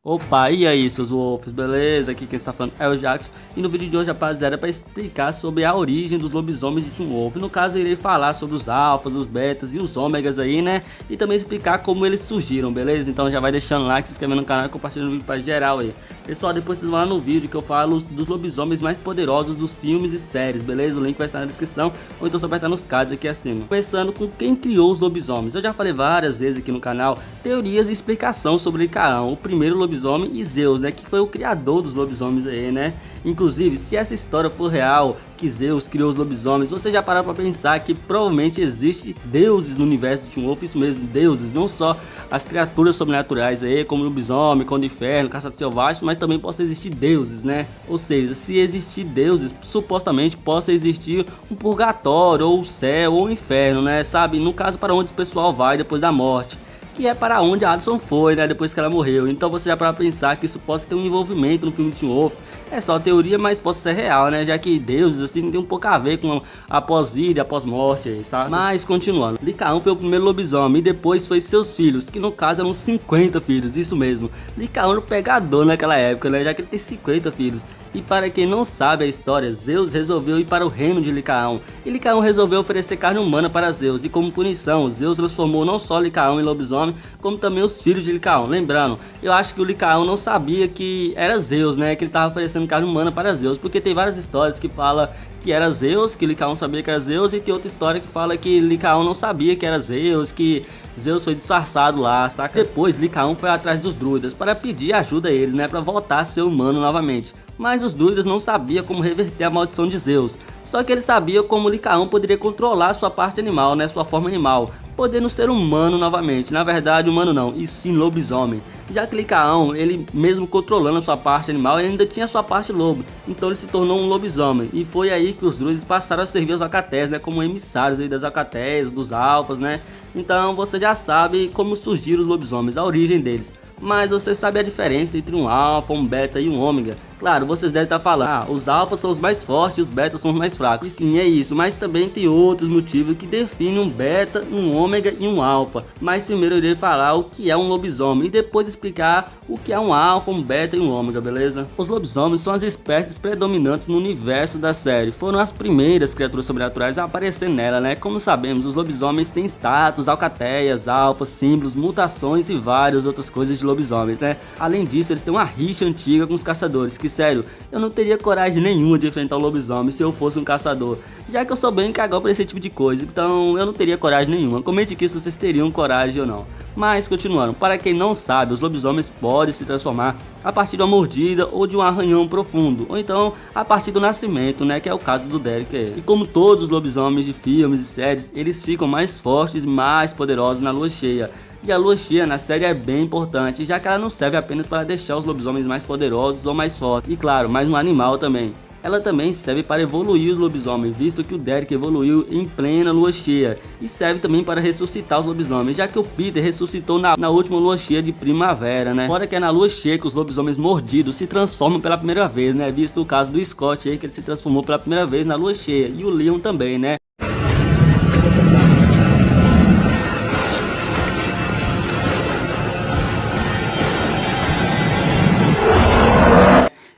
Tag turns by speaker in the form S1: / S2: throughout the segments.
S1: Opa, e aí, seus wolves, beleza? Aqui quem está falando é o Jackson. E no vídeo de hoje, rapaziada, é para explicar sobre a origem dos lobisomens de Teen Wolf. No caso, eu irei falar sobre os alfas, os betas e os ômegas aí, né? E também explicar como eles surgiram, beleza? Então já vai deixando like, se inscrevendo no canal e compartilhando o vídeo para geral aí. Pessoal, depois vocês vão lá no vídeo que eu falo dos lobisomens mais poderosos dos filmes e séries, beleza? O link vai estar na descrição, ou então só vai estar nos cards aqui acima. Começando com quem criou os lobisomens. Eu já falei várias vezes aqui no canal teorias e explicação sobre Licaão, o primeiro lobisomem, e Zeus, né, que foi o criador dos lobisomens aí, né? Inclusive, se essa história for real, que Zeus criou os lobisomens, você já parou para pensar que provavelmente existe deuses no universo de Teen Wolf, isso mesmo, deuses, não só as criaturas sobrenaturais aí, como lobisomem, conde inferno, caçador selvagem, mas também possa existir deuses, né? Ou seja, se existir deuses, supostamente possa existir um purgatório, ou o céu, ou o inferno, né? Sabe, no caso para onde o pessoal vai depois da morte, que é para onde a Addison foi, né, depois que ela morreu. Então você já para pensar que isso possa ter um envolvimento no filme de Teen Wolf. É só teoria, mas pode ser real, né, já que deuses assim tem um pouco a ver com a pós-vida, a pós-morte aí, sabe? Mas continuando, Licaão foi o primeiro lobisomem e depois foi seus filhos, que no caso eram 50 filhos, isso mesmo. Licaão era um pegador naquela época, né, já que ele tem 50 filhos. E para quem não sabe a história, Zeus resolveu ir para o reino de Licaão. E Licaão resolveu oferecer carne humana para Zeus. E como punição, Zeus transformou não só Licaão em lobisomem, como também os filhos de Licaão. Lembrando, eu acho que o Licaão não sabia que era Zeus, né? Que ele estava oferecendo carne humana para Zeus. Porque tem várias histórias que falam que era Zeus, que Licaão sabia que era Zeus. E tem outra história que fala que Licaão não sabia que era Zeus, que Zeus foi disfarçado lá, saca? Depois Licaão foi atrás dos druidas para pedir ajuda a eles, né? Para voltar a ser humano novamente. Mas os druidas não sabiam como reverter a maldição de Zeus. Só que eles sabiam como Licaão poderia controlar sua parte animal, né, sua forma animal, podendo ser humano novamente. Na verdade, humano não, e sim lobisomem. Já que Licaão, ele mesmo controlando a sua parte animal, ele ainda tinha a sua parte lobo. Então ele se tornou um lobisomem. E foi aí que os druidas passaram a servir os alcatéis, né, como emissários aí das alcatéis, dos alfas, né. Então você já sabe como surgiram os lobisomens, a origem deles. Mas você sabe a diferença entre um alfa, um beta e um ômega? Claro, vocês devem estar falando, os alfas são os mais fortes e os betas são os mais fracos. E sim, é isso, mas também tem outros motivos que definem um beta, um ômega e um alfa. Mas primeiro eu irei falar o que é um lobisomem e depois explicar o que é um alfa, um beta e um ômega, beleza? Os lobisomens são as espécies predominantes no universo da série. Foram as primeiras criaturas sobrenaturais a aparecer nela, né? Como sabemos, os lobisomens têm status, alcateias, alfas, símbolos, mutações e várias outras coisas de lobisomens, né? Além disso, eles têm uma rixa antiga com os caçadores, que sério, eu não teria coragem nenhuma de enfrentar um lobisomem se eu fosse um caçador, já que eu sou bem cagão pra esse tipo de coisa, então eu não teria coragem nenhuma. Comente aqui se vocês teriam coragem ou não. Mas continuando, para quem não sabe, os lobisomens podem se transformar a partir de uma mordida ou de um arranhão profundo, ou então a partir do nascimento, né, que é o caso do Derek aí. E como todos os lobisomens de filmes e séries, eles ficam mais fortes e mais poderosos na lua cheia. E a lua cheia na série é bem importante, já que ela não serve apenas para deixar os lobisomens mais poderosos ou mais fortes, e claro, mais um animal também. Ela também serve para evoluir os lobisomens, visto que o Derek evoluiu em plena lua cheia, e serve também para ressuscitar os lobisomens, já que o Peter ressuscitou na última lua cheia de primavera, né? Fora que é na lua cheia que os lobisomens mordidos se transformam pela primeira vez, né? Visto o caso do Scott aí, que ele se transformou pela primeira vez na lua cheia, e o Leon também, né?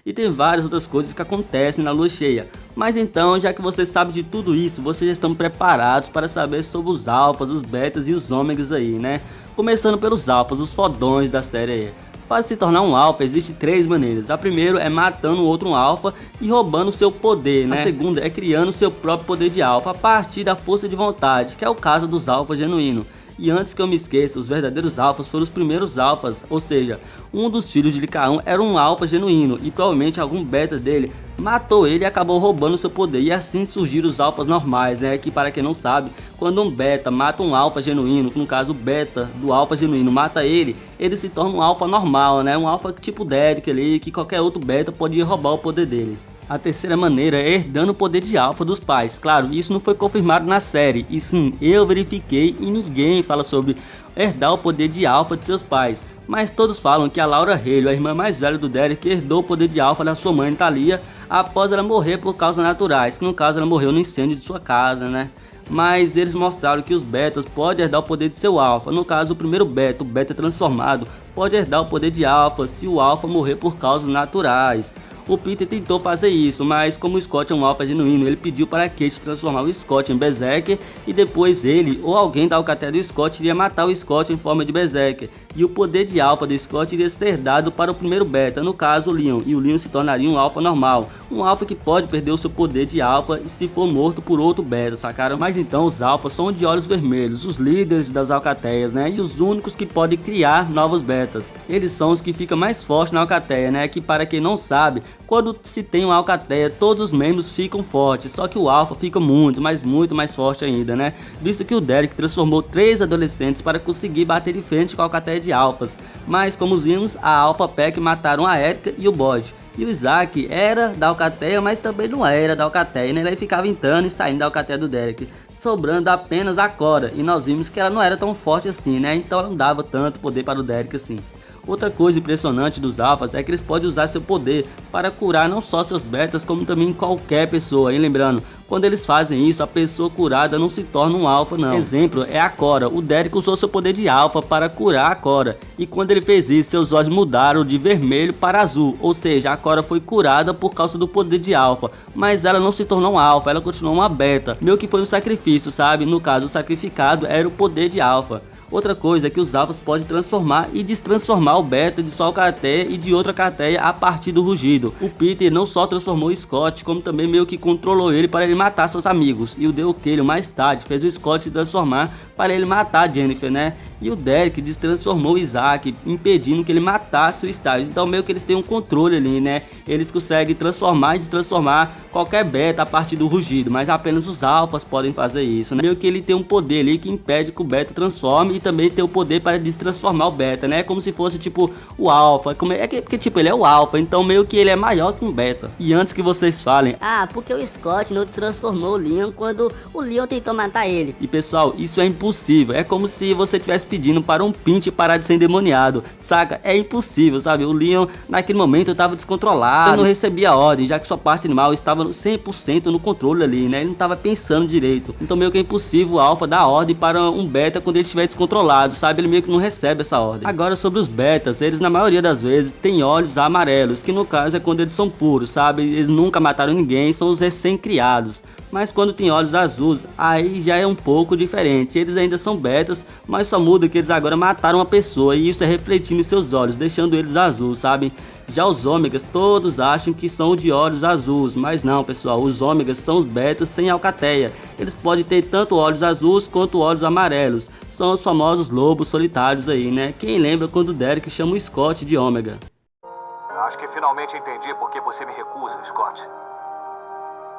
S1: E tem várias outras coisas que acontecem na lua cheia. Mas então, já que você sabe de tudo isso, vocês estão preparados para saber sobre os alfas, os betas e os ômegas aí, né? Começando pelos alfas, os fodões da série aí. Para se tornar um alfa, existem três maneiras. A primeira é matando outro alfa e roubando seu poder, né? A segunda é criando seu próprio poder de alfa a partir da força de vontade, que é o caso dos alfas genuínos. E antes que eu me esqueça, os verdadeiros alfas foram os primeiros alfas, ou seja, um dos filhos de Licaão era um alfa genuíno e provavelmente algum beta dele matou ele e acabou roubando seu poder, e assim surgiram os alfas normais, né? Que para quem não sabe, quando um beta mata um alfa genuíno, no caso o beta do alfa genuíno mata ele se torna um alfa normal, né? Um alfa tipo Derek ali, que qualquer outro beta podia roubar o poder dele. A terceira maneira é herdando o poder de alfa dos pais. Claro, isso não foi confirmado na série, e sim, eu verifiquei e ninguém fala sobre herdar o poder de alfa de seus pais. Mas todos falam que a Laura Haley, a irmã mais velha do Derek, herdou o poder de alfa da sua mãe Thalia após ela morrer por causas naturais, que no caso ela morreu no incêndio de sua casa, né? Mas eles mostraram que os betas podem herdar o poder de seu alfa. No caso, o primeiro beta, o beta transformado, pode herdar o poder de alfa se o alfa morrer por causas naturais. O Peter tentou fazer isso, mas como o Scott é um alfa genuíno, ele pediu para Kate transformar o Scott em Berserker e depois ele ou alguém da Alcateia do Scott iria matar o Scott em forma de Berserker. E o poder de alfa do Scott iria ser dado para o primeiro beta, no caso o Leon, e o Leon se tornaria um alfa normal. Um alfa que pode perder o seu poder de alfa se for morto por outro beta, sacaram? Mas então os alfas são de olhos vermelhos, os líderes das alcateias, né? E os únicos que podem criar novos betas. Eles são os que ficam mais fortes na alcateia, né? Que para quem não sabe, quando se tem uma alcateia, todos os membros ficam fortes, só que o alfa fica muito, mas muito mais forte ainda, né? Visto que o Derek transformou 3 adolescentes para conseguir bater de frente com a alcateia de alfas. Mas como vimos, a Alpha Pack mataram a Erica e o Bode. E o Isaac era da alcateia, mas também não era da alcateia, né? Ele ficava entrando e saindo da alcateia do Derek, sobrando apenas a Cora. E nós vimos que ela não era tão forte assim, né? Então ela não dava tanto poder para o Derek assim. Outra coisa impressionante dos alfas é que eles podem usar seu poder para curar não só seus betas, como também qualquer pessoa. E lembrando, quando eles fazem isso, a pessoa curada não se torna um alfa não. Exemplo é a Cora. O Derek usou seu poder de alfa para curar a Cora. E quando ele fez isso, seus olhos mudaram de vermelho para azul. Ou seja, a Cora foi curada por causa do poder de alfa. Mas ela não se tornou um alfa, ela continuou uma beta. Meio que foi um sacrifício, sabe? No caso, o sacrificado era o poder de alfa. Outra coisa é que os alfas podem transformar e destransformar o beta de sua alcateia e de outra alcateia a partir do rugido. O Peter não só transformou o Scott, como também meio que controlou ele para ele matar seus amigos. E o Dale Kaelin mais tarde fez o Scott se transformar para ele matar a Jennifer, né? E o Derek destransformou o Isaac, impedindo que ele matasse o Styles. Então meio que eles têm um controle ali, né? Eles conseguem transformar e destransformar qualquer beta a partir do rugido, mas apenas os alfas podem fazer isso, né? Meio que ele tem um poder ali que impede que o beta transforme e também tem o poder para destransformar o beta, né? Como se fosse tipo o alfa, porque tipo ele é o alfa, então meio que ele é maior que um beta. E antes que vocês falem,
S2: ah, porque o Scott não destransformou o Leon quando o Leon tentou matar ele.
S1: E pessoal, isso é impossível, é como se você tivesse pedindo para um Pint parar de ser endemoniado, saca? É impossível, sabe? O Leon naquele momento estava descontrolado, ele não recebia ordem, já que sua parte animal estava 100% no controle ali, né? Ele não estava pensando direito, então meio que é impossível o alfa dar ordem para um beta quando ele estiver descontrolado, sabe? Ele meio que não recebe essa ordem. Agora sobre os betas, eles na maioria das vezes têm olhos amarelos, que no caso é quando eles são puros, sabe? Eles nunca mataram ninguém, são os recém-criados. Mas quando tem olhos azuis, aí já é um pouco diferente. Eles ainda são betas, mas só muda que eles agora mataram uma pessoa e isso é refletindo em seus olhos, deixando eles azuis, sabe? Já os ômegas, todos acham que são de olhos azuis, mas não, pessoal, os ômegas são os betas sem alcateia. Eles podem ter tanto olhos azuis quanto olhos amarelos. São os famosos lobos solitários aí, né? Quem lembra quando o Derek chama o Scott de ômega?
S3: Eu acho que finalmente entendi por que você me recusa, Scott.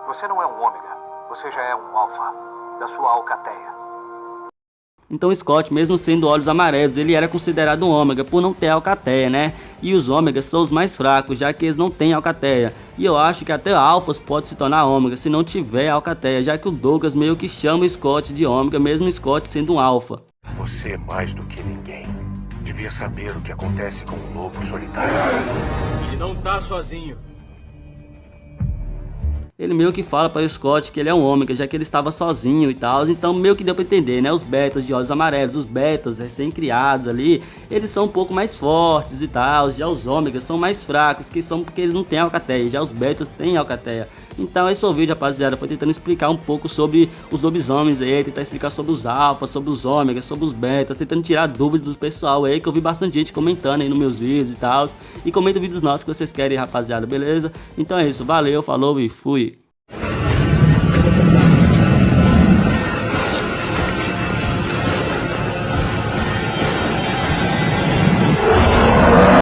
S3: Você não é um ômega, você já é um alfa da sua alcateia.
S1: Então Scott, mesmo sendo olhos amarelos, ele era considerado um ômega por não ter alcateia, né? E os ômegas são os mais fracos, já que eles não têm alcateia. E eu acho que até alfas pode se tornar ômega se não tiver alcateia, já que o Douglas meio que chama o Scott de ômega, mesmo o Scott sendo um alfa.
S4: Você é mais do que ninguém. Devia saber o que acontece com o lobo solitário.
S5: Ele não tá sozinho.
S1: Ele meio que fala para o Scott que ele é um ômega, já que ele estava sozinho e tal, então meio que deu para entender, né? Os betas de olhos amarelos, os betas recém-criados ali, eles são um pouco mais fortes e tal, já os ômegas são mais fracos, que são porque eles não têm alcateia, já os betas têm alcateia. Então esse é o vídeo, rapaziada, foi tentando explicar um pouco sobre os lobisomens aí, tentar explicar sobre os alfas, sobre os ômegas, sobre os betas, tentando tirar dúvidas do pessoal aí, que eu vi bastante gente comentando aí nos meus vídeos e tal, e comenta vídeos nossos que vocês querem, rapaziada, beleza? Então é isso, valeu, falou e fui!